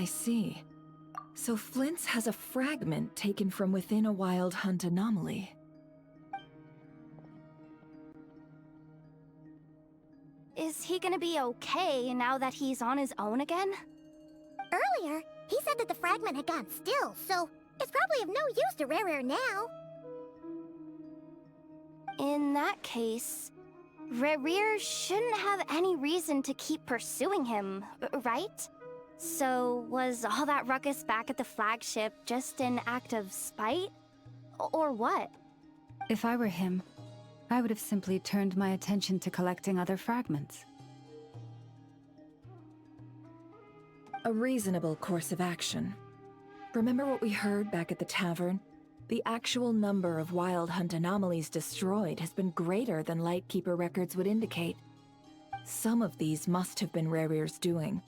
I see. So Flint's has a fragment taken from within a wild hunt anomaly. Is he gonna be okay now that he's on his own again? Earlier, he said that the fragment had gone still, so it's probably of no use to Rächer now. In that case, Rächer shouldn't have any reason to keep pursuing him, right? So was all that ruckus back at the flagship just an act of spite? Or what? If I were him, I would have simply turned my attention to collecting other fragments. A reasonable course of action. Remember what we heard back at the tavern? The actual number of wild hunt anomalies destroyed has been greater than Lightkeeper records would indicate. Some of these must have been Rächer's doing.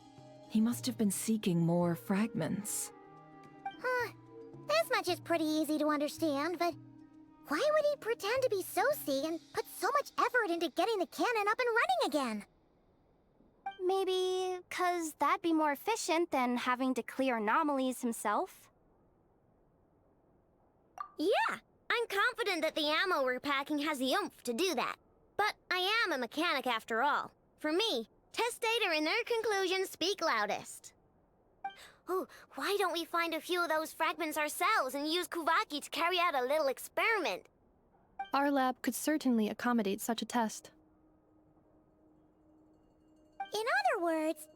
He must have been seeking more fragments. Huh. This much is pretty easy to understand, but why would he pretend to be Soci and put so much effort into getting the cannon up and running again? Maybe 'cause that'd be more efficient than having to clear anomalies himself? Yeah, I'm confident that the ammo we're packing has the oomph to do that. But I am a mechanic after all. For me, test data and their conclusions speak loudest. Oh, why don't we find a few of those fragments ourselves and use Kuvaki to carry out a little experiment? Our lab could certainly accommodate such a test. In other words,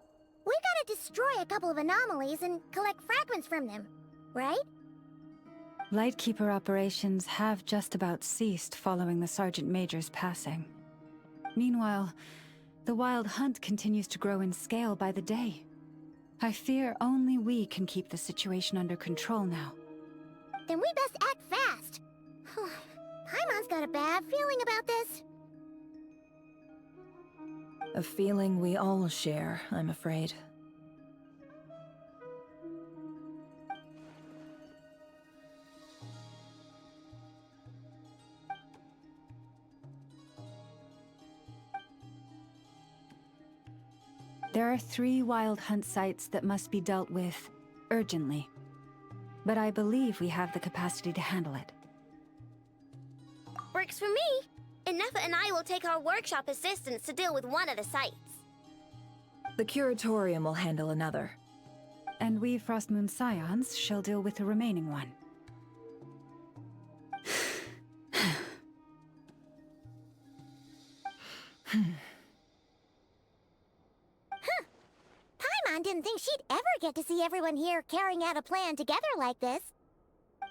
we gotta destroy a couple of anomalies and collect fragments from them, right? Lightkeeper operations have just about ceased following the Sergeant Major's passing. Meanwhile, the wild hunt continues to grow in scale by the day. I fear only we can keep the situation under control now. Then we best act fast. Paimon's got a bad feeling about this. A feeling we all share, I'm afraid. There are 3 wild hunt sites that must be dealt with urgently. But I believe we have the capacity to handle it. Works for me. Ineffa and I will take our workshop assistants to deal with one of the sites. The Curatorium will handle another. And we Frostmoon Scions shall deal with the remaining one. Paimon didn't think she'd ever get to see everyone here carrying out a plan together like this.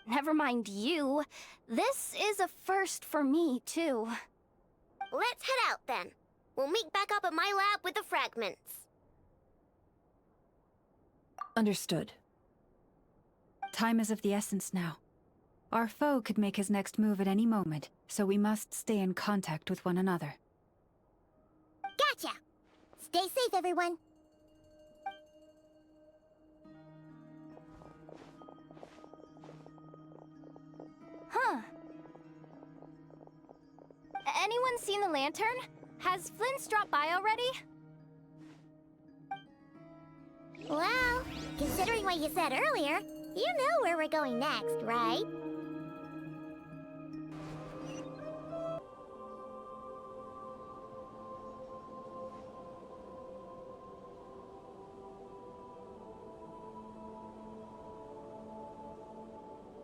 Never mind you. This is a first for me, too. Let's head out then. We'll meet back up at my lab with the fragments. Understood. Time is of the essence now. Our foe could make his next move at any moment, so we must stay in contact with one another. Gotcha! Stay safe, everyone. Huh. Anyone seen the lantern? Has Flint's dropped by already? Well, considering what you said earlier, you know where we're going next, right?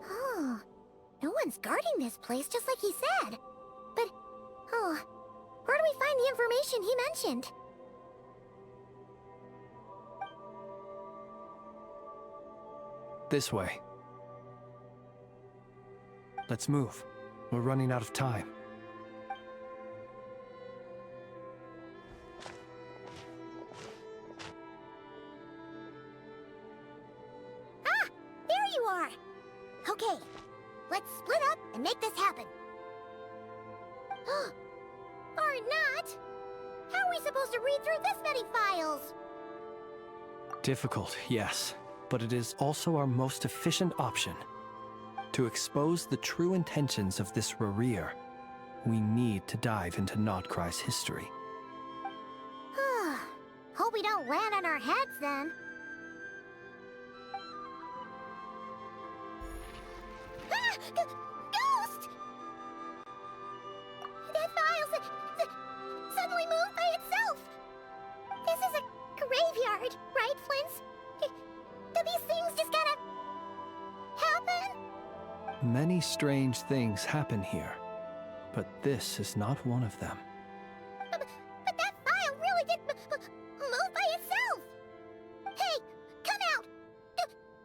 Oh, no one's guarding this place just like he said. But, oh, where do we find the information he mentioned? This way. Let's move. We're running out of time. Ah! There you are! Okay, let's split up and make this happen. Or not! How are we supposed to read through this many files? Difficult, yes. But it is also our most efficient option. To expose the true intentions of this Rächer, we need to dive into Nod-Krai's history. Hope we don't land on our heads then. Ghost! That file suddenly moved by itself! This is a graveyard, right, Flint's? Do these things just gotta happen? Many strange things happen here, but this is not one of them. But that file really did move by itself! Hey, come out!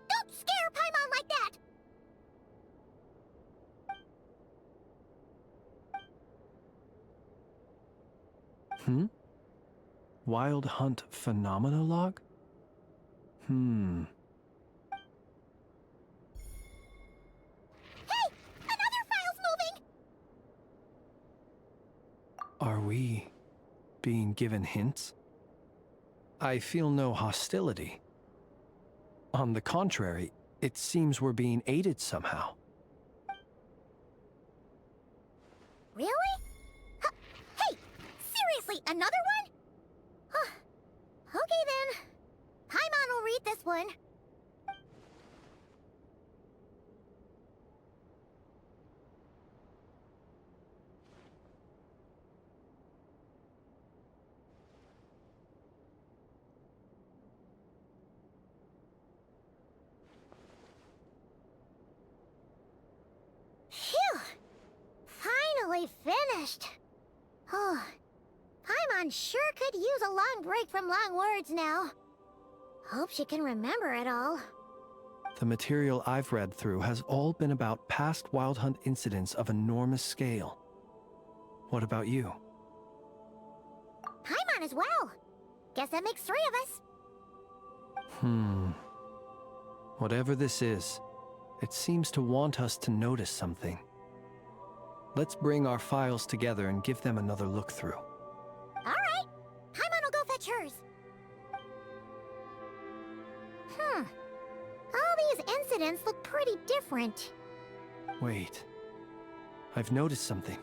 Don't scare Paimon like that! Wild Hunt Phenomenologue? Hey! Another file's moving! Are we being given hints? I feel no hostility. On the contrary, it seems we're being aided somehow. Really? Hey! Seriously, another one? Okay then. Paimon will read this one. Phew! Finally finished. Oh, Paimon sure could use a long break from long words now. Hope she can remember it all. The material I've read through has all been about past Wild Hunt incidents of enormous scale. What about you? Paimon as well. Guess that makes 3 of us. Whatever this is, it seems to want us to notice something. Let's bring our files together and give them another look through. All right. Paimon will go fetch hers. All these incidents look pretty different. Wait. I've noticed something.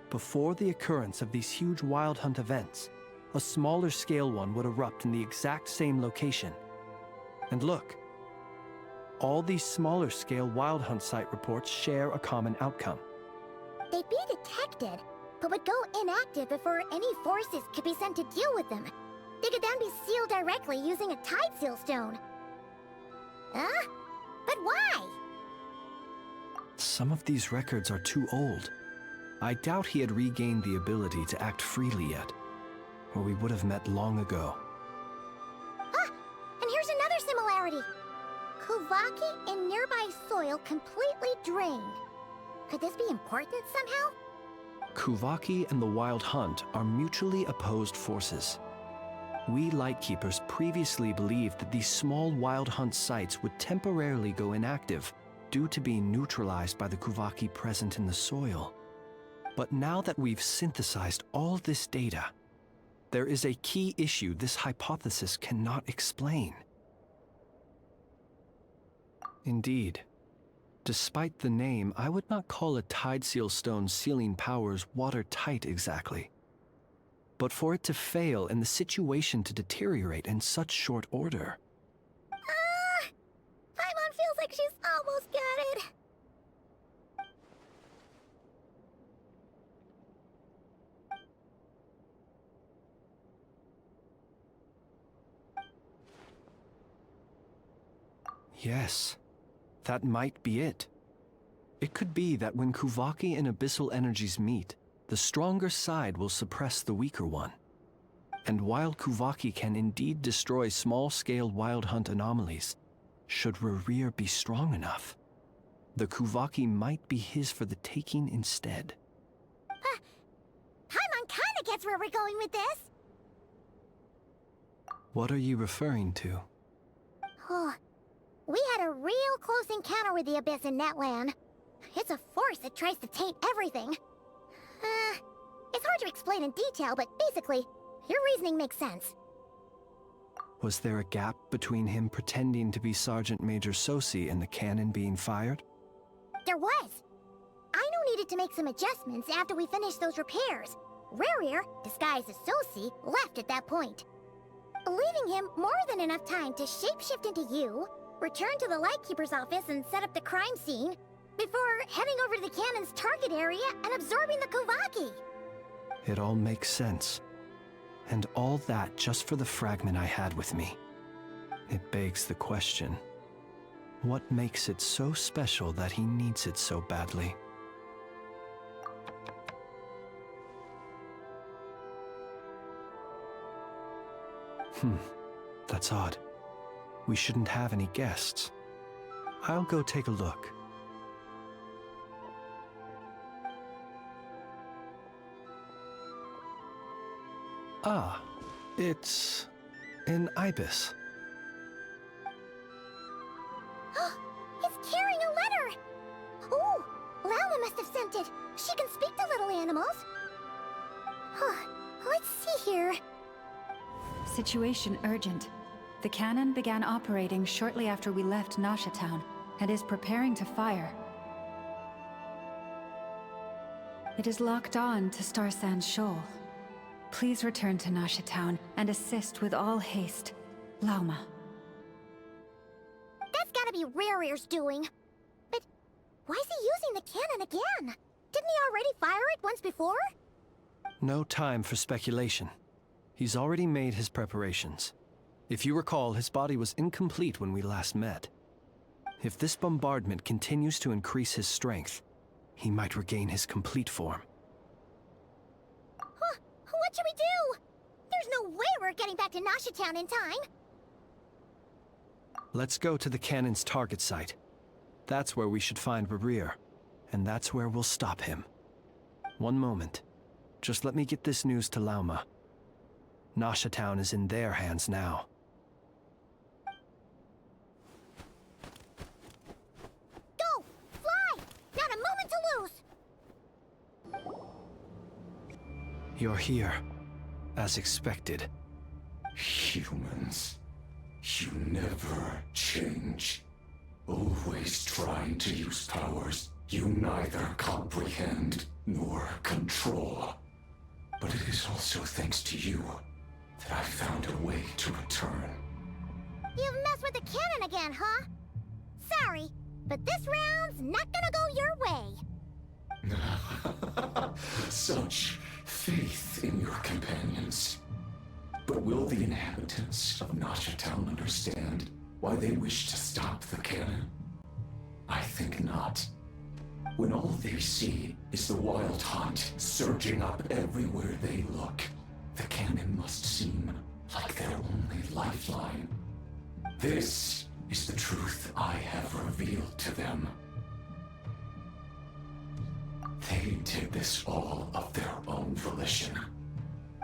Before the occurrence of these huge Wild Hunt events, a smaller scale one would erupt in the exact same location. And look. All these smaller scale Wild Hunt site reports share a common outcome. They'd be detected, but would go inactive before any forces could be sent to deal with them. They could then be sealed directly using a tide seal stone. Huh? But why? Some of these records are too old. I doubt he had regained the ability to act freely yet, or we would have met long ago. Ah! And here's another similarity. Kuvaki and nearby soil completely drained. Could this be important somehow? Kuvaki and the Wild Hunt are mutually opposed forces. We Lightkeepers previously believed that these small Wild Hunt sites would temporarily go inactive due to being neutralized by the Kuvaki present in the soil. But now that we've synthesized all this data, there is a key issue this hypothesis cannot explain. Indeed. Despite the name, I would not call a tide seal stone's sealing powers watertight exactly. But for it to fail and the situation to deteriorate in such short order. Paimon feels like she's almost got it. Yes, that might be it. It could be that when Kuvaki and abyssal energies meet, the stronger side will suppress the weaker one. And while Kuvaki can indeed destroy small-scale Wild Hunt anomalies, should Rächer be strong enough, the Kuvaki might be his for the taking instead. Paimon kinda gets where we're going with this. What are you referring to? Oh, we had a real close encounter with the Abyss in Netland. It's a force that tries to taint everything. It's hard to explain in detail, but basically, your reasoning makes sense. Was there a gap between him pretending to be Sergeant Major Sosi and the cannon being fired? There was. Aino needed to make some adjustments after we finished those repairs. Rächer, disguised as Sosi, left at that point. Leaving him more than enough time to shapeshift into you, return to the Lightkeeper's office and set up the crime scene, Before heading over to the cannon's target area and absorbing the Kovaki. It all makes sense. And all that just for the fragment I had with me. It begs the question, what makes it so special that he needs it so badly? That's odd. We shouldn't have any guests. I'll go take a look. Ah, it's an ibis. It's carrying a letter! Ooh, Lala must have sent it. She can speak to little animals. Let's see here. Situation urgent. The cannon began operating shortly after we left Nasha Town and is preparing to fire. It is locked on to Star Sand Shoal. Please return to Nasha Town and assist with all haste. Lauma. That's gotta be Rächer's doing. But why is he using the cannon again? Didn't he already fire it once before? No time for speculation. He's already made his preparations. If you recall, his body was incomplete when we last met. If this bombardment continues to increase his strength, he might regain his complete form. What should we do? There's no way we're getting back to Nasha Town in time. Let's go to the cannon's target site. That's where we should find Rächer, and that's where we'll stop him. One moment. Just let me get this news to Lauma. Nasha Town is in their hands now. Go! Fly! Not a moment to lose! You're here, as expected. Humans, you never change. Always trying to use powers you neither comprehend nor control. But it is also thanks to you that I found a way to return. You've messed with the cannon again, huh? Sorry, but this round's not gonna go your way. Such faith in your companions. But will the inhabitants of Nasha Town understand why they wish to stop the cannon? I think not. When all they see is the wild hunt surging up everywhere they look, the cannon must seem like their only lifeline. This is the truth I have revealed to them. They did this all of their own volition.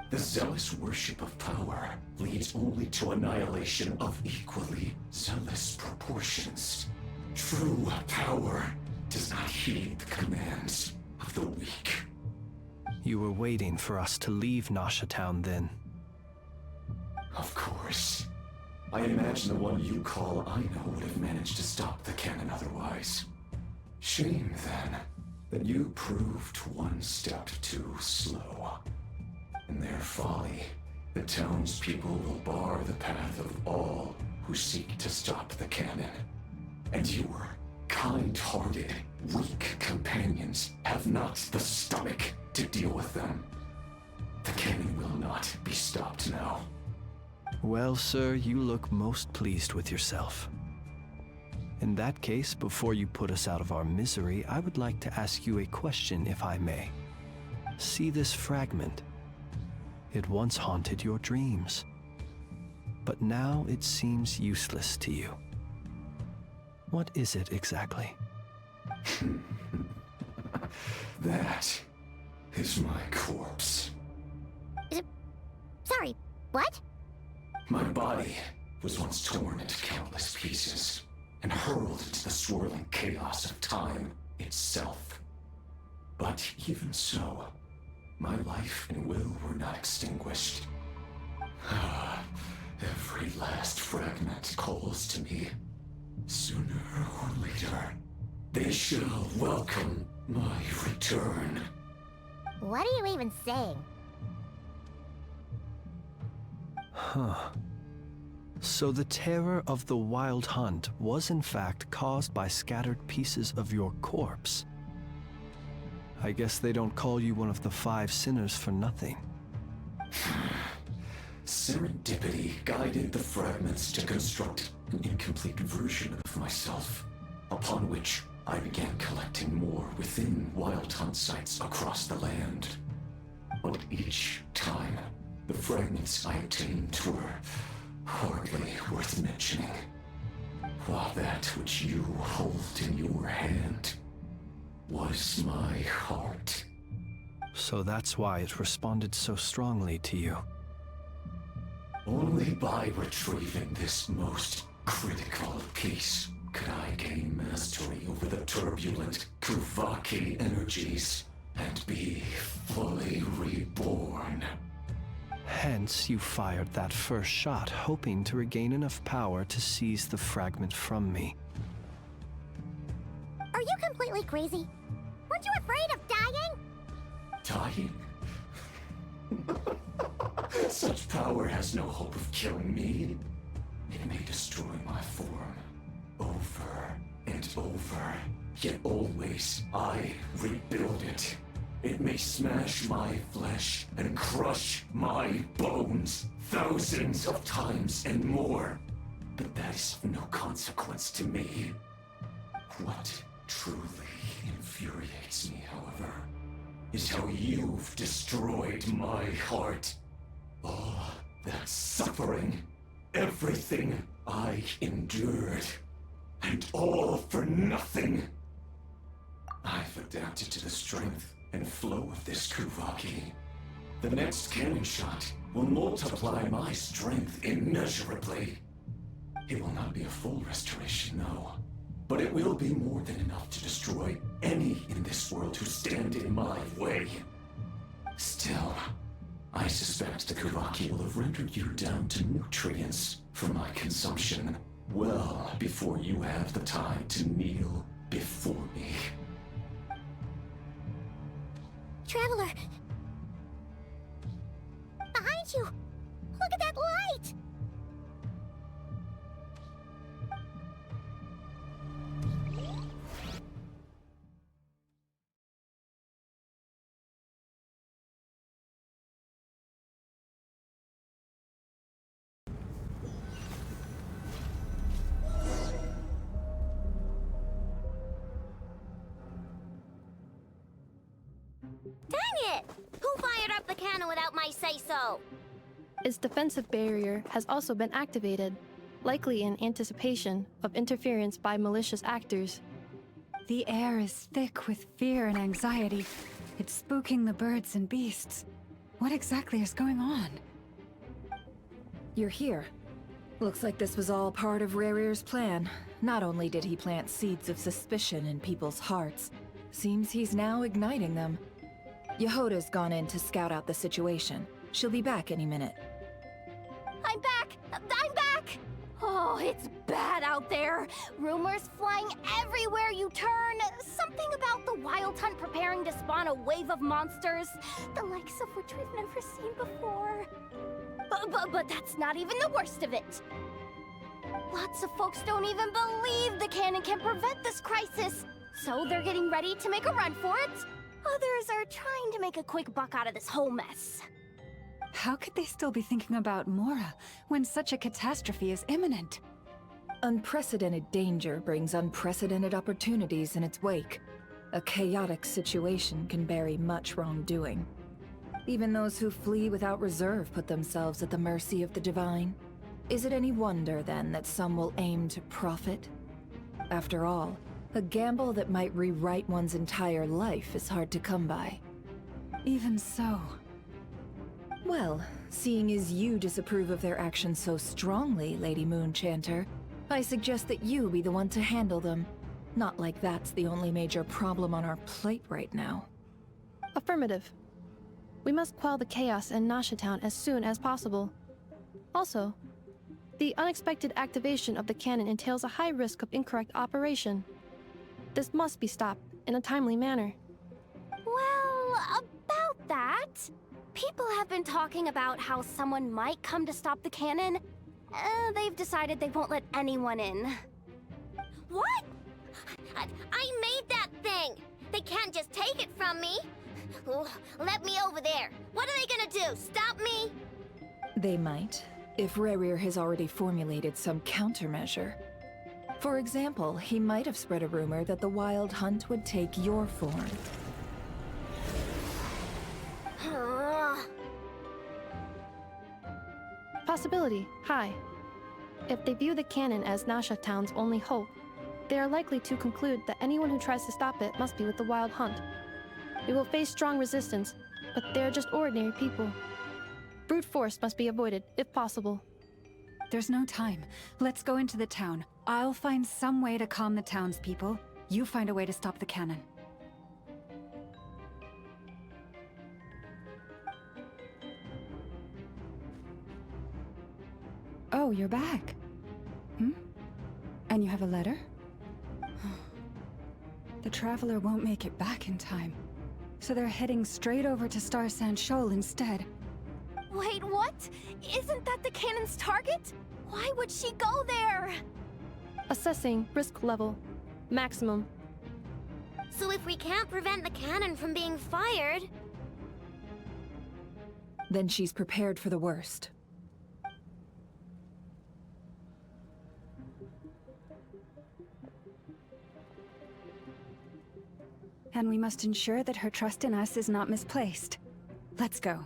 The zealous worship of power leads only to annihilation of equally zealous proportions. True power does not heed the commands of the weak. You were waiting for us to leave Nasha Town then. Of course. I imagine the one you call Aino would have managed to stop the cannon otherwise. Shame, then, that you proved one step too slow. In their folly, the townspeople will bar the path of all who seek to stop the cannon. And your kind-hearted, weak companions have not the stomach to deal with them. The cannon will not be stopped now. Well, sir, you look most pleased with yourself. In that case, before you put us out of our misery, I would like to ask you a question, if I may. See this fragment? It once haunted your dreams, but now it seems useless to you. What is it exactly? That is my corpse. Sorry, what? My body was once torn into countless pieces and hurled into the swirling chaos of time itself. But even so, my life and will were not extinguished. Every last fragment calls to me. Sooner or later, they shall welcome my return. What are you even saying? Huh. So the terror of the Wild Hunt was in fact caused by scattered pieces of your corpse. I guess they don't call you one of the 5 sinners for nothing. Serendipity guided the fragments to construct an incomplete version of myself, upon which I began collecting more within Wild Hunt sites across the land. But each time, the fragments I obtained were hardly worth mentioning, while that which you hold in your hand was my heart. So that's why it responded so strongly to you. Only by retrieving this most critical piece could I gain mastery over the turbulent Kuvaki energies and be fully reborn. Hence, you fired that first shot, hoping to regain enough power to seize the fragment from me. Are you completely crazy? Weren't you afraid of dying? Dying? Such power has no hope of killing me. It may destroy my form over and over, yet always I rebuild it. It may smash my flesh and crush my bones thousands of times and more, but that is of no consequence to me. What truly infuriates me, however, is how you've destroyed my heart. All that suffering, everything I endured, and all for nothing. I've adapted to the strength and flow of this Kuvaki. The next cannon shot will multiply my strength immeasurably. It will not be a full restoration, no, but it will be more than enough to destroy any in this world who stand in my way. Still, I suspect the Kuvaki will have rendered you down to nutrients for my consumption well before you have the time to kneel before me. Traveler! Behind you! Look at that light! Dang it! Who fired up the cannon without my say-so? Its defensive barrier has also been activated, likely in anticipation of interference by malicious actors. The air is thick with fear and anxiety. It's spooking the birds and beasts. What exactly is going on? You're here. Looks like this was all part of Rächer's plan. Not only did he plant seeds of suspicion in people's hearts, seems he's now igniting them. Yehoda's gone in to scout out the situation. She'll be back any minute. I'm back! I'm back! Oh, it's bad out there. Rumors flying everywhere you turn. Something about the Wild Hunt preparing to spawn a wave of monsters, the likes of which we've never seen before. But that's not even the worst of it. Lots of folks don't even believe the cannon can prevent this crisis, so they're getting ready to make a run for it. Others are trying to make a quick buck out of this whole mess. How could they still be thinking about Mora when such a catastrophe is imminent? Unprecedented danger brings unprecedented opportunities in its wake. A chaotic situation can bury much wrongdoing. Even those who flee without reserve put themselves at the mercy of the divine. Is it any wonder, then, that some will aim to profit? After all, a gamble that might rewrite one's entire life is hard to come by. Even so. Well, seeing as you disapprove of their actions so strongly, Lady Moonchanter, I suggest that you be the one to handle them. Not like that's the only major problem on our plate right now. Affirmative. We must quell the chaos in Nasha Town as soon as possible. Also, the unexpected activation of the cannon entails a high risk of incorrect operation. This must be stopped in a timely manner. Well, about that, people have been talking about how someone might come to stop the cannon, they've decided they won't let anyone in. What? I made that thing! They can't just take it from me! Oh, let me over there! What are they gonna do? Stop me? They might, if Rächer has already formulated some countermeasure. For example, he might have spread a rumor that the Wild Hunt would take your form. Possibility, high. If they view the cannon as Nasha Town's only hope, they are likely to conclude that anyone who tries to stop it must be with the Wild Hunt. We will face strong resistance, but they are just ordinary people. Brute force must be avoided, if possible. There's no time. Let's go into the town. I'll find some way to calm the townspeople. You find a way to stop the cannon. Oh, you're back. And you have a letter? The Traveler won't make it back in time. So they're heading straight over to Star Sand Shoal instead. Wait, what? Isn't that the cannon's target? Why would she go there? Assessing risk level. Maximum. So if we can't prevent the cannon from being fired... Then she's prepared for the worst. And we must ensure that her trust in us is not misplaced. Let's go.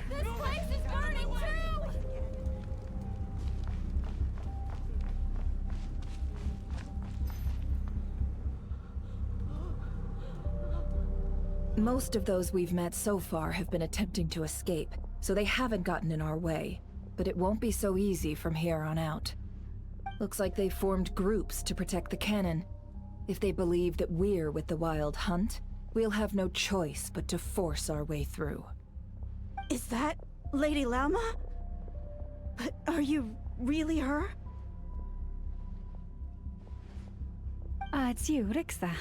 This place is burning too! Most of those we've met so far have been attempting to escape, so they haven't gotten in our way. But it won't be so easy from here on out. Looks like they formed groups to protect the cannon. If they believe that we're with the Wild Hunt, we'll have no choice but to force our way through. Is that Lady Lama? But are you really her? It's you, Rixa.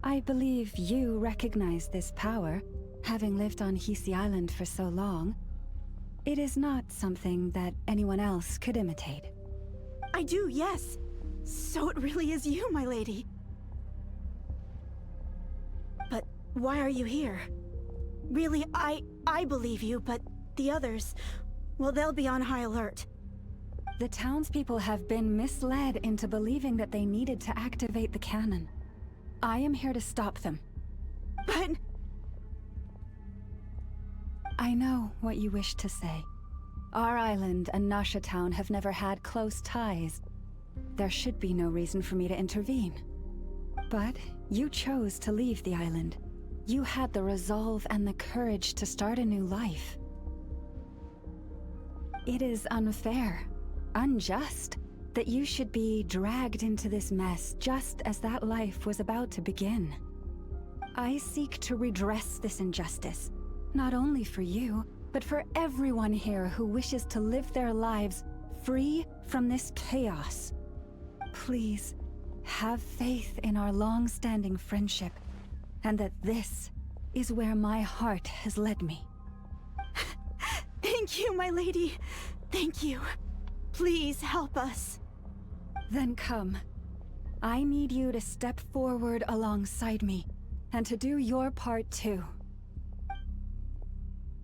I believe you recognize this power, having lived on Hisi Island for so long. It is not something that anyone else could imitate. I do, yes. So it really is you, my lady. But why are you here? Really, I believe you, but the others, well, they'll be on high alert. The townspeople have been misled into believing that they needed to activate the cannon. I am here to stop them. But... I know what you wish to say. Our island and Nasha Town have never had close ties. There should be no reason for me to intervene. But you chose to leave the island. You had the resolve and the courage to start a new life. It is unfair, unjust, that you should be dragged into this mess just as that life was about to begin. I seek to redress this injustice, not only for you, but for everyone here who wishes to live their lives free from this chaos. Please, have faith in our long-standing friendship, and that this is where my heart has led me. Thank you, my lady. Thank you. Please help us. Then come. I need you to step forward alongside me, and to do your part too.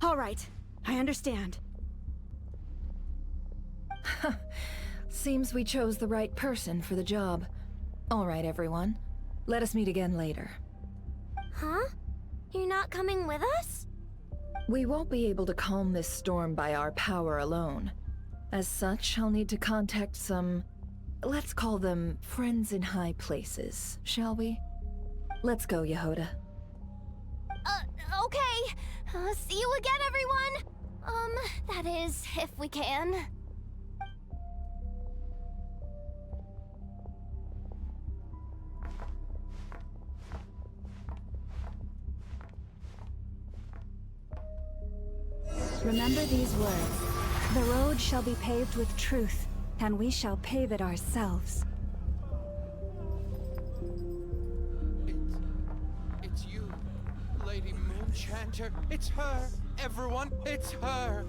All right, I understand. Seems we chose the right person for the job. All right, everyone. Let us meet again later. Huh? You're not coming with us? We won't be able to calm this storm by our power alone. As such, I'll need to contact some... let's call them friends in high places, shall we? Let's go, Yehoda. Okay. See you again, everyone! That is, if we can. Remember these words. The road shall be paved with truth, and we shall pave it ourselves. It's you, Lady Moonchanter. It's her. Everyone, it's her.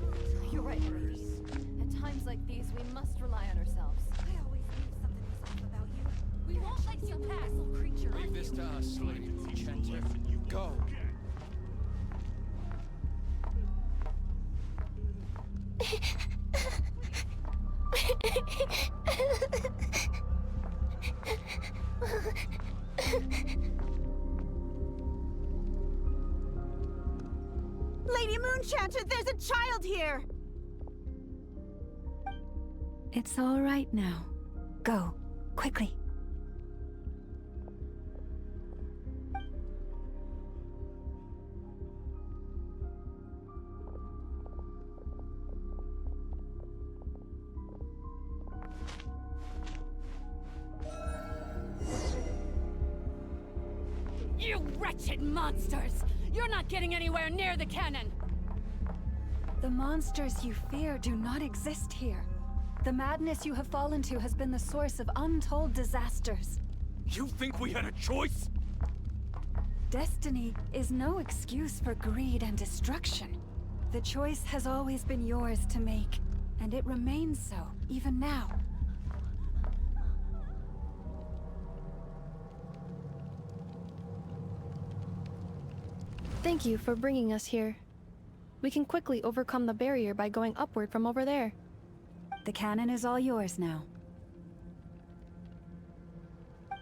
You're right, Maurice. At times like these, we must rely on ourselves. I always knew something was off about you. We won't let you pass, little creature. Leave this to us, Lady Moonchanter. Go. Lady Moonchanter, there's a child here! It's all right now. Go, quickly. You wretched monsters! You're not getting anywhere near the cannon! The monsters you fear do not exist here. The madness you have fallen to has been the source of untold disasters. You think we had a choice? Destiny is no excuse for greed and destruction. The choice has always been yours to make, and it remains so, even now. Thank you for bringing us here. We can quickly overcome the barrier by going upward from over there. The cannon is all yours now.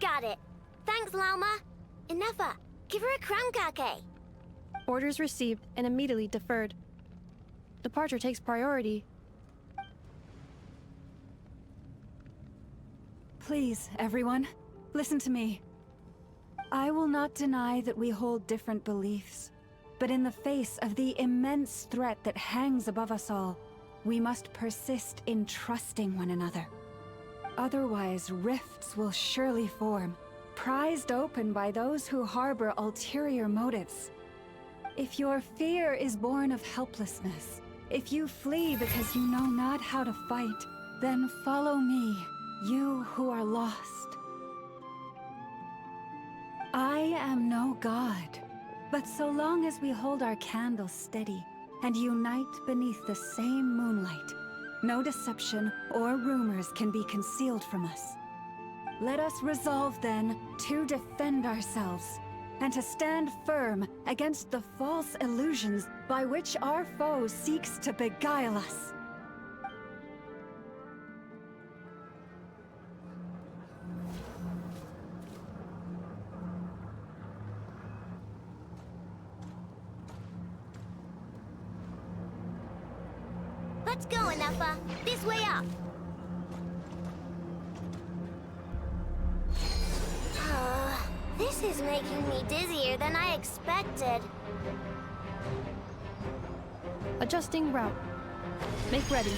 Got it. Thanks, Lauma. Inefa, give her a crown kake. Orders received and immediately deferred. Departure takes priority. Please, everyone, listen to me. I will not deny that we hold different beliefs, but in the face of the immense threat that hangs above us all, we must persist in trusting one another. Otherwise, rifts will surely form, prized open by those who harbor ulterior motives. If your fear is born of helplessness, if you flee because you know not how to fight, then follow me, you who are lost. I am no god, but so long as we hold our candle steady and unite beneath the same moonlight, no deception or rumors can be concealed from us. Let us resolve then to defend ourselves and to stand firm against the false illusions by which our foe seeks to beguile us. Let's go, Inefa. This way up. This is making me dizzier than I expected. Adjusting route. Make ready.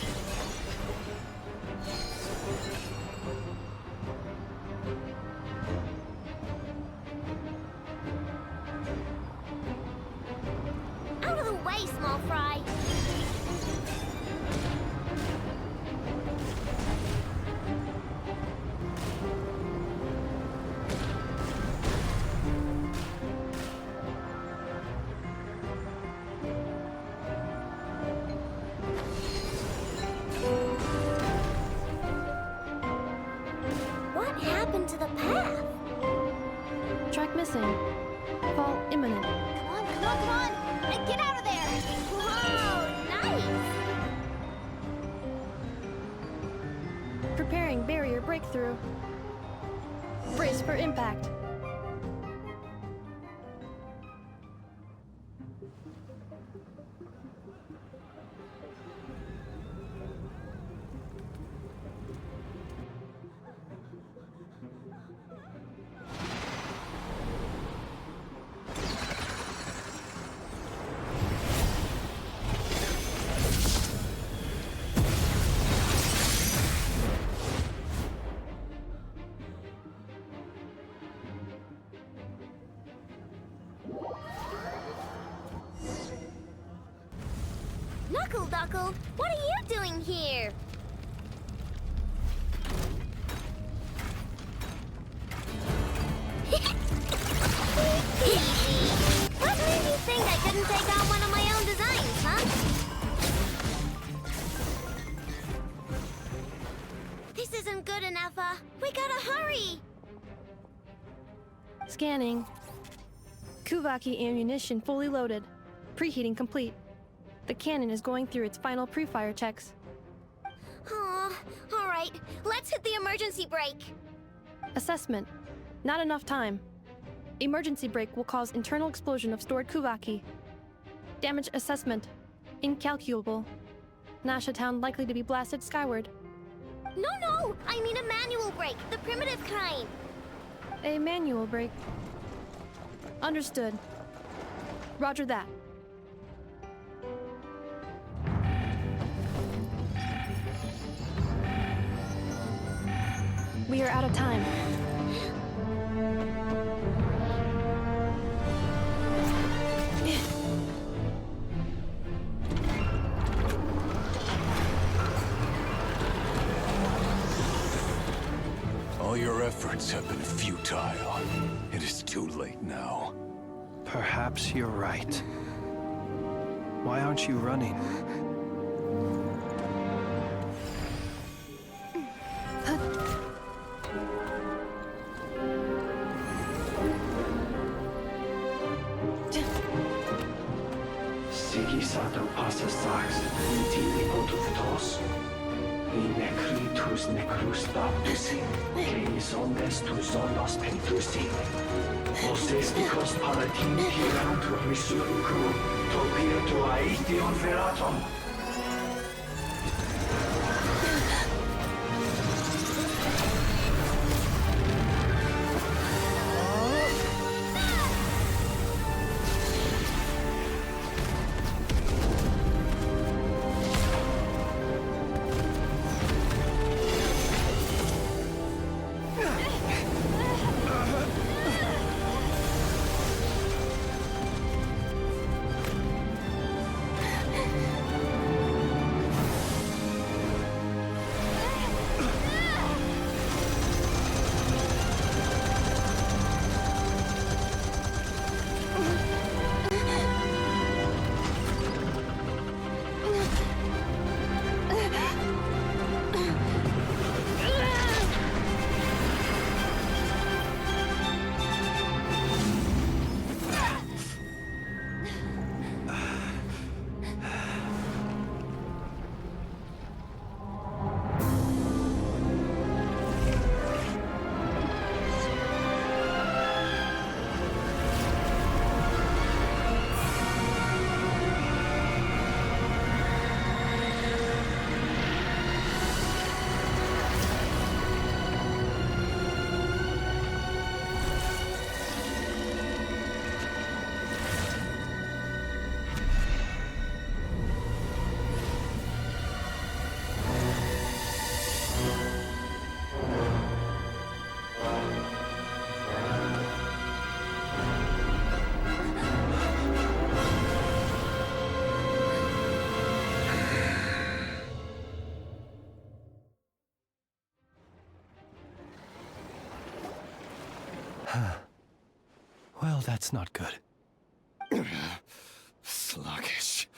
Out of the way, small fry. What happened to the path? Track missing. Fall imminent. Come on, come on, come on! Get out of there! Whoa, nice! Preparing barrier breakthrough. Brace for impact. Duckle, what are you doing here? What made you think I couldn't take on one of my own designs, huh? This isn't good enough, we gotta hurry! Scanning. Kuvaki ammunition fully loaded. Preheating complete. The cannon is going through its final pre-fire checks. Aw, alright, let's hit the emergency brake. Assessment. Not enough time. Emergency brake will cause internal explosion of stored Kuvaki. Damage assessment. Incalculable. Nasha Town likely to be blasted skyward. No, I mean a manual brake, the primitive kind. A manual brake. Understood. Roger that. We are out of time. All your efforts have been futile. It is too late now. Perhaps you're right. Why aren't you running? Sigi sato passa sax, intimi potutos. Necritus necrus baptusi, que omnes tu zonos pentusi. Ostes picos palatini girantur misuricum, topir aetion veratum. Well, that's not good. Sluggish.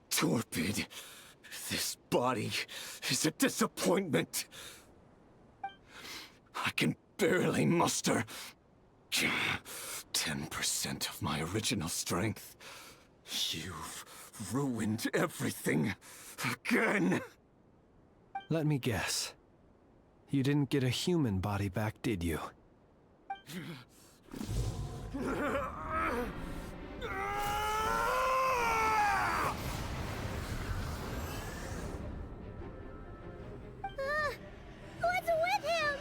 Torpid. This body is a disappointment. I can barely muster 10% of my original strength. You've ruined everything again. Let me guess. You didn't get a human body back, did you? What's with him?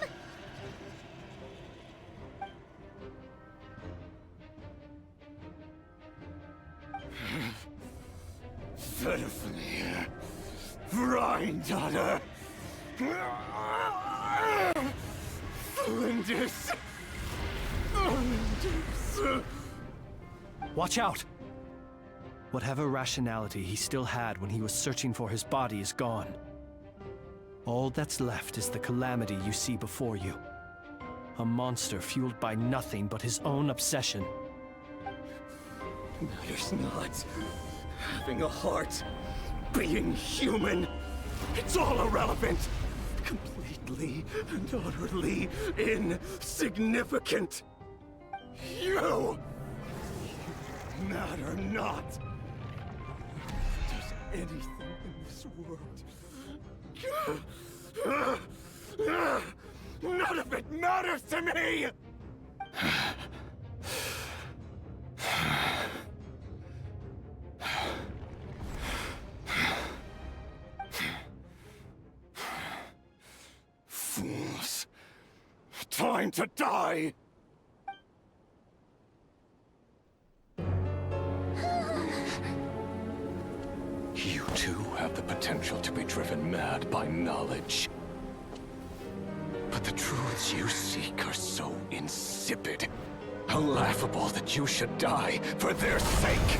Verfnir. Rheindaughter. Flinders. Watch out! Whatever rationality he still had when he was searching for his body is gone. All that's left is the calamity you see before you. A monster fueled by nothing but his own obsession. Matters not. Having a heart, being human, it's all irrelevant. Completely and utterly insignificant. You matter not. Does anything in this world? None of it matters to me! Fools. Time to die! You too have the potential to be driven mad by knowledge. But the truths you seek are so insipid. How laughable that you should die for their sake!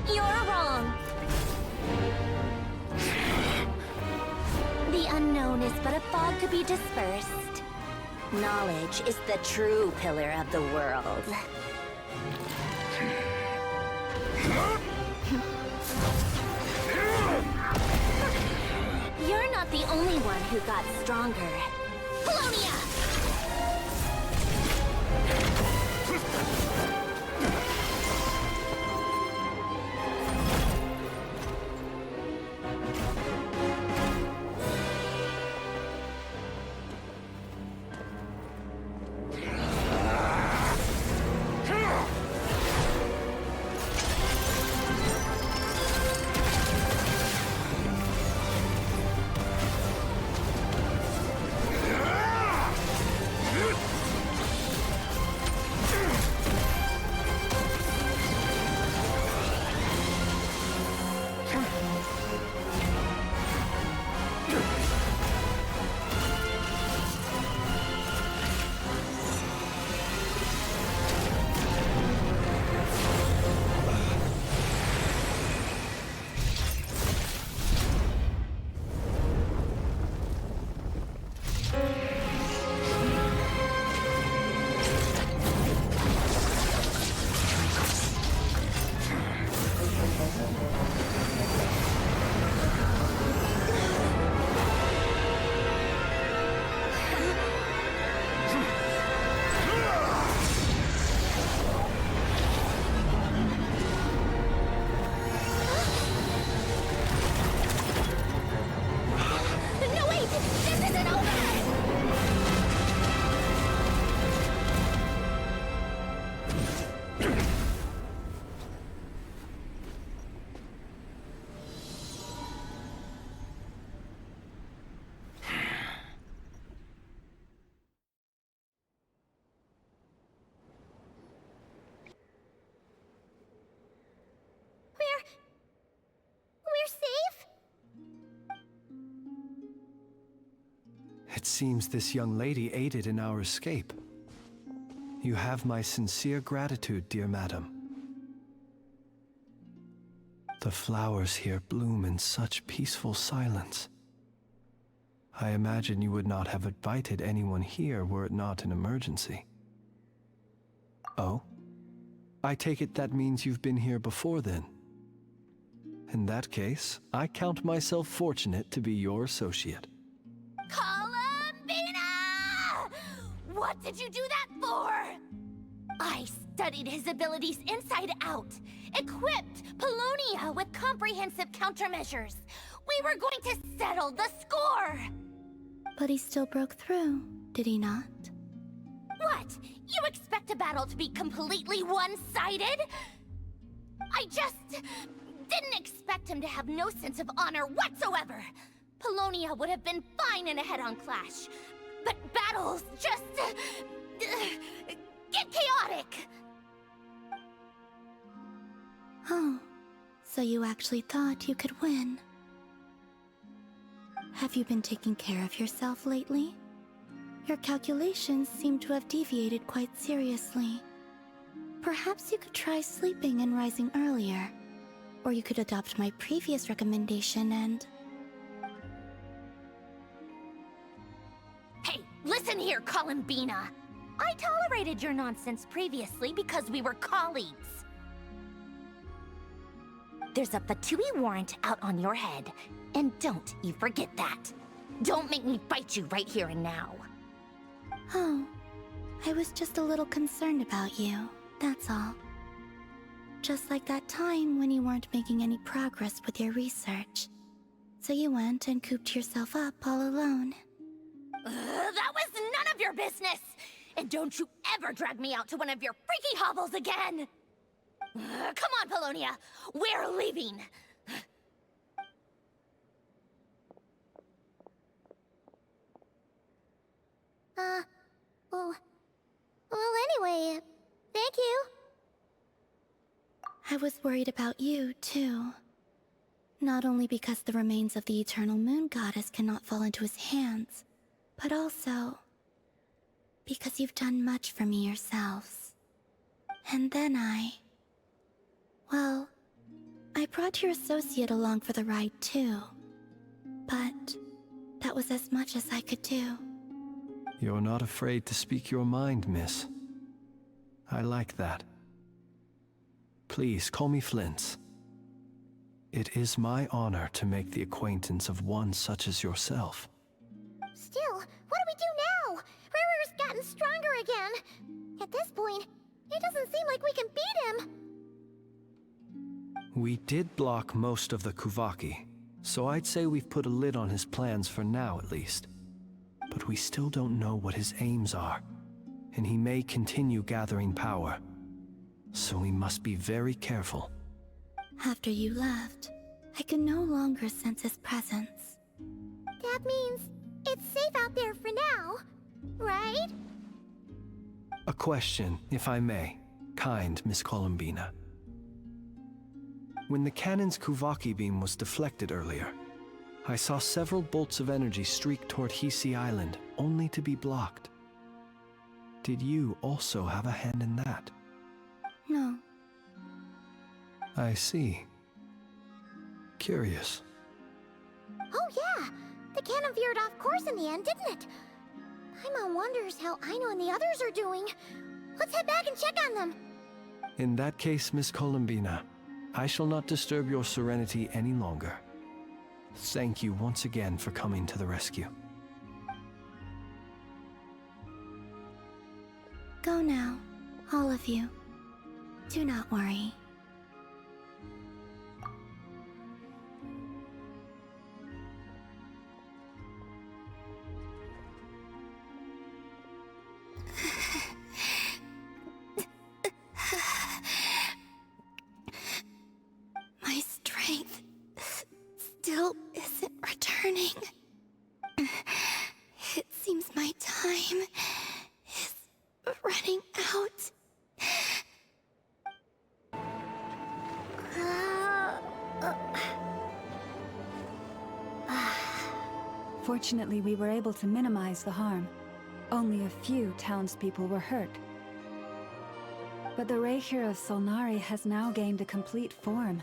You're wrong. The unknown is but a fog to be dispersed. Knowledge is the true pillar of the world. You're not the only one who got stronger. Polonia! We're safe? It seems this young lady aided in our escape. You have my sincere gratitude, dear madam. The flowers here bloom in such peaceful silence. I imagine you would not have invited anyone here were it not an emergency. Oh? I take it that means you've been here before then. In that case, I count myself fortunate to be your associate. Columbina! What did you do that for? I studied his abilities inside out, equipped Polonia with comprehensive countermeasures. We were going to settle the score! But he still broke through, did he not? What? You expect a battle to be completely one-sided? I just didn't expect him to have no sense of honor whatsoever. Polonia would have been fine in a head-on clash, but battles just get chaotic. Oh, so you actually thought you could win? Have you been taking care of yourself lately? Your calculations seem to have deviated quite seriously. Perhaps you could try sleeping and rising earlier. Or you could adopt my previous recommendation and... Hey, listen here, Columbina! I tolerated your nonsense previously because we were colleagues. There's a Fatui warrant out on your head, and don't you forget that. Don't make me fight you right here and now. Oh, I was just a little concerned about you, that's all. Just like that time when you weren't making any progress with your research. So you went and cooped yourself up all alone. That was none of your business! And don't you ever drag me out to one of your freaky hovels again! Come on, Polonia! We're leaving! Well, anyway, thank you. I was worried about you, too. Not only because the remains of the Eternal Moon Goddess cannot fall into his hands, but also because you've done much for me yourselves. And then well, I brought your associate along for the ride, too. But that was as much as I could do. You're not afraid to speak your mind, miss. I like that. Please, call me Flintz. It is my honor to make the acquaintance of one such as yourself. Still, what do we do now? Rächer's gotten stronger again. At this point, it doesn't seem like we can beat him. We did block most of the Kuvaki, so I'd say we've put a lid on his plans for now at least. But we still don't know what his aims are, and he may continue gathering power. So we must be very careful. After you left, I could no longer sense his presence. That means it's safe out there for now, right? A question, if I may, kind Miss Columbina. When the cannon's Kuvaki beam was deflected earlier, I saw several bolts of energy streak toward Hisi Island, only to be blocked. Did you also have a hand in that? No. I see. Curious. Oh yeah! The cannon veered off course in the end, didn't it? Paimon wonders how Aino and the others are doing. Let's head back and check on them. In that case, Miss Columbina, I shall not disturb your serenity any longer. Thank you once again for coming to the rescue. Go now, all of you. Do not worry. My strength still isn't returning. It seems my time is running out. Fortunately, we were able to minimize the harm. Only a few townspeople were hurt. But the Rächer of Solnari has now gained a complete form,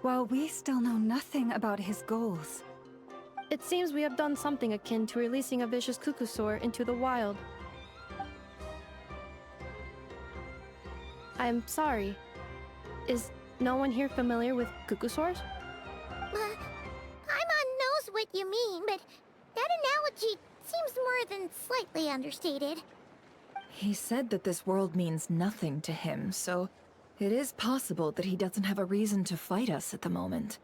while we still know nothing about his goals. It seems we have done something akin to releasing a vicious Kukusaur into the wild. I'm sorry. Is no one here familiar with Kukusaurs? Paimon knows what you mean, but that analogy seems more than slightly understated. He said that this world means nothing to him, so it is possible that he doesn't have a reason to fight us at the moment.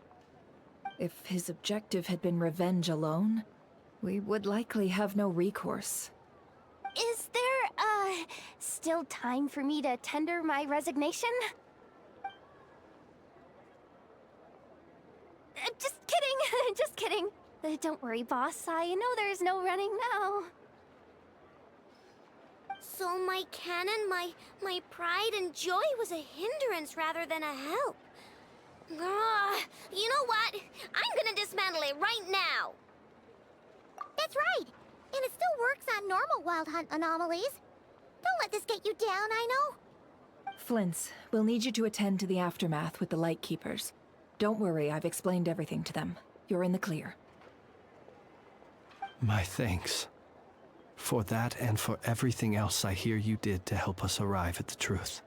If his objective had been revenge alone, we would likely have no recourse. Is there, still time for me to tender my resignation? Just kidding, just kidding. Don't worry, boss. I know there's no running now. So my cannon, my pride and joy was a hindrance rather than a help. You know what? I'm gonna dismantle it right now. That's right. And it still works on normal wild hunt anomalies. Don't let this get you down, I know. Flints, we'll need you to attend to the aftermath with the Lightkeepers. Don't worry, I've explained everything to them. You're in the clear. My thanks. For that and for everything else I hear you did to help us arrive at the truth.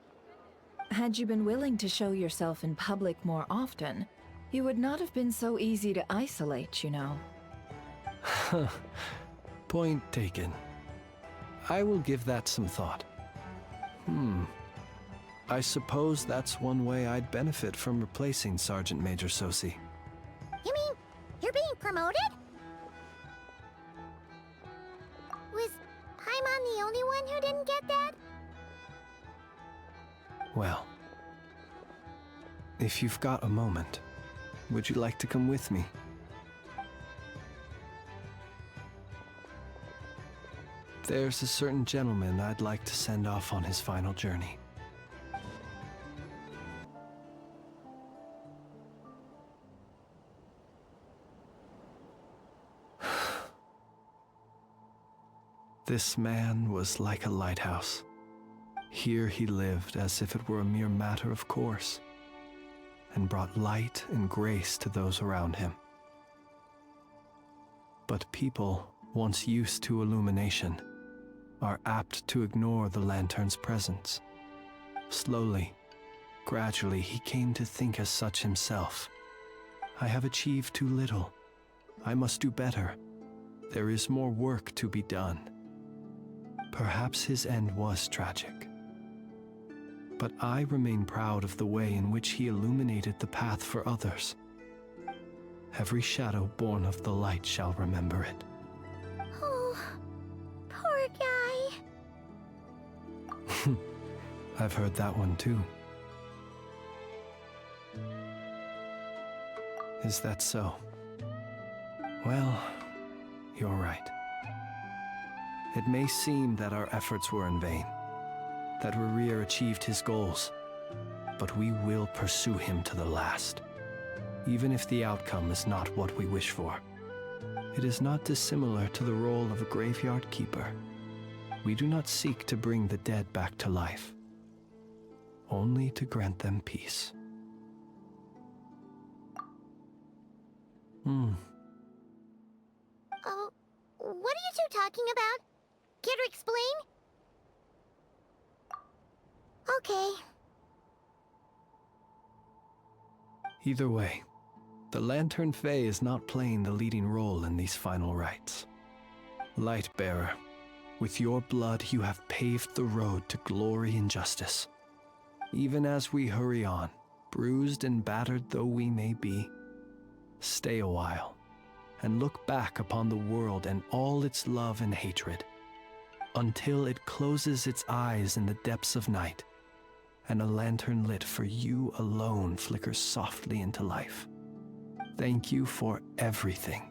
Had you been willing to show yourself in public more often, you would not have been so easy to isolate, you know. Point taken. I will give that some thought. I suppose that's one way I'd benefit from replacing Sergeant Major Sosi. You mean you're being promoted? Was Paimon the only one who didn't get that? Well, if you've got a moment, would you like to come with me? There's a certain gentleman I'd like to send off on his final journey. This man was like a lighthouse. Here he lived as if it were a mere matter of course, and brought light and grace to those around him. But people, once used to illumination, are apt to ignore the lantern's presence. Slowly, gradually, he came to think as such himself. I have achieved too little. I must do better. There is more work to be done. Perhaps his end was tragic. But I remain proud of the way in which he illuminated the path for others. Every shadow born of the light shall remember it. Oh, poor guy. I've heard that one too. Is that so? Well, you're right. It may seem that our efforts were in vain, that Rächer achieved his goals, but we will pursue him to the last, even if the outcome is not what we wish for. It is not dissimilar to the role of a graveyard keeper. We do not seek to bring the dead back to life, only to grant them peace. Oh, what are you two talking about? Care to explain? Okay. Either way, the Lantern Fae is not playing the leading role in these final rites. Lightbearer, with your blood you have paved the road to glory and justice. Even as we hurry on, bruised and battered though we may be, stay a while and look back upon the world and all its love and hatred, until it closes its eyes in the depths of night, and a lantern lit for you alone flickers softly into life. Thank you for everything,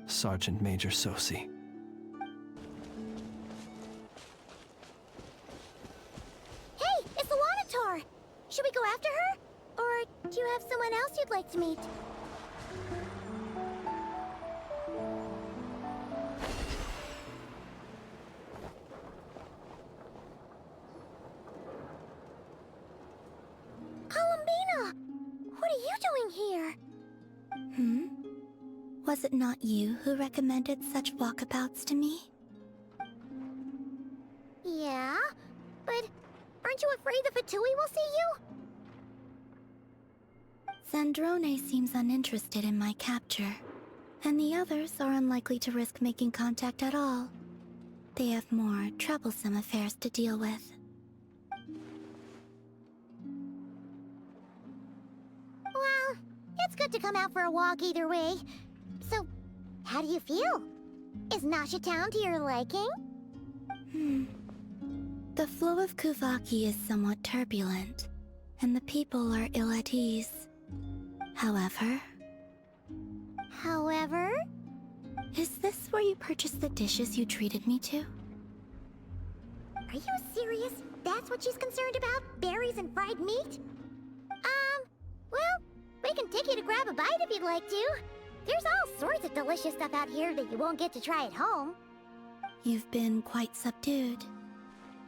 Sergeant Major Sosi. Hey, it's the Wanator! Should we go after her? Or do you have someone else you'd like to meet? What are you doing here? Was it not you who recommended such walkabouts to me? Yeah, but aren't you afraid the Fatui will see you? Zandrone seems uninterested in my capture, and the others are unlikely to risk making contact at all. They have more troublesome affairs to deal with. Well, it's good to come out for a walk either way. So, how do you feel? Is Nasha Town to your liking? The flow of Kuvaki is somewhat turbulent, and the people are ill at ease. However... Is this where you purchased the dishes you treated me to? Are you serious? That's what she's concerned about? Berries and fried meat? Well, we can take you to grab a bite if you'd like to. There's all sorts of delicious stuff out here that you won't get to try at home. You've been quite subdued.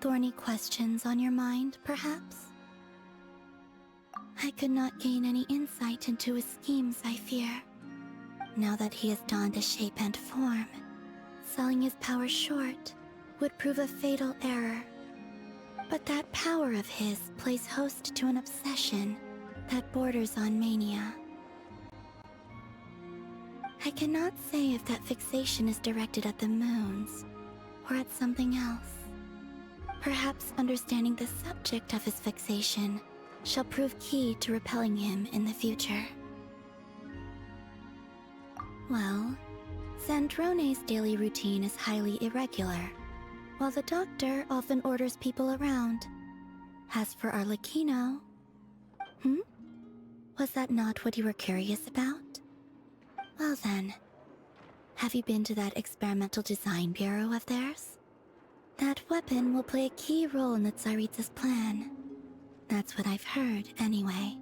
Thorny questions on your mind, perhaps? I could not gain any insight into his schemes, I fear. Now that he has donned a shape and form, selling his power short would prove a fatal error. But that power of his plays host to an obsession that borders on mania. I cannot say if that fixation is directed at the moons or at something else. Perhaps understanding the subject of his fixation shall prove key to repelling him in the future. Well, Sandrone's daily routine is highly irregular, while the doctor often orders people around. As for Arlecchino... Was that not what you were curious about? Well then, have you been to that experimental design bureau of theirs? That weapon will play a key role in the Tsaritsa's plan. That's what I've heard, anyway.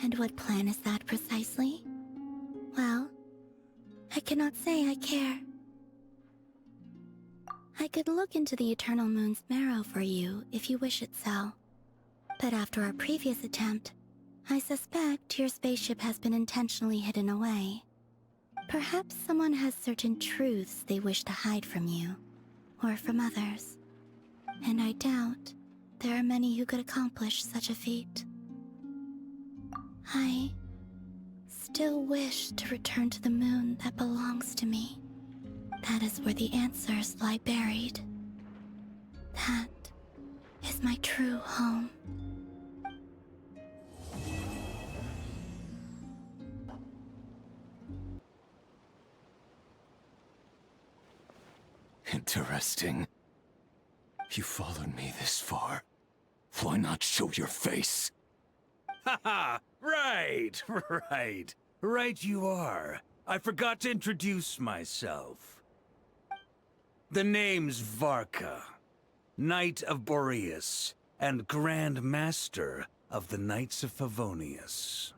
And what plan is that precisely? Well, I cannot say I care. I could look into the Eternal Moon's marrow for you if you wish it so. But after our previous attempt, I suspect your spaceship has been intentionally hidden away. Perhaps someone has certain truths they wish to hide from you, or from others. And I doubt there are many who could accomplish such a feat. I still wish to return to the moon that belongs to me. That is where the answers lie buried. That is my true home. Interesting. You followed me this far. Why not show your face? Haha! Right, right. Right you are. I forgot to introduce myself. The name's Varka, Knight of Boreas, and Grand Master of the Knights of Favonius.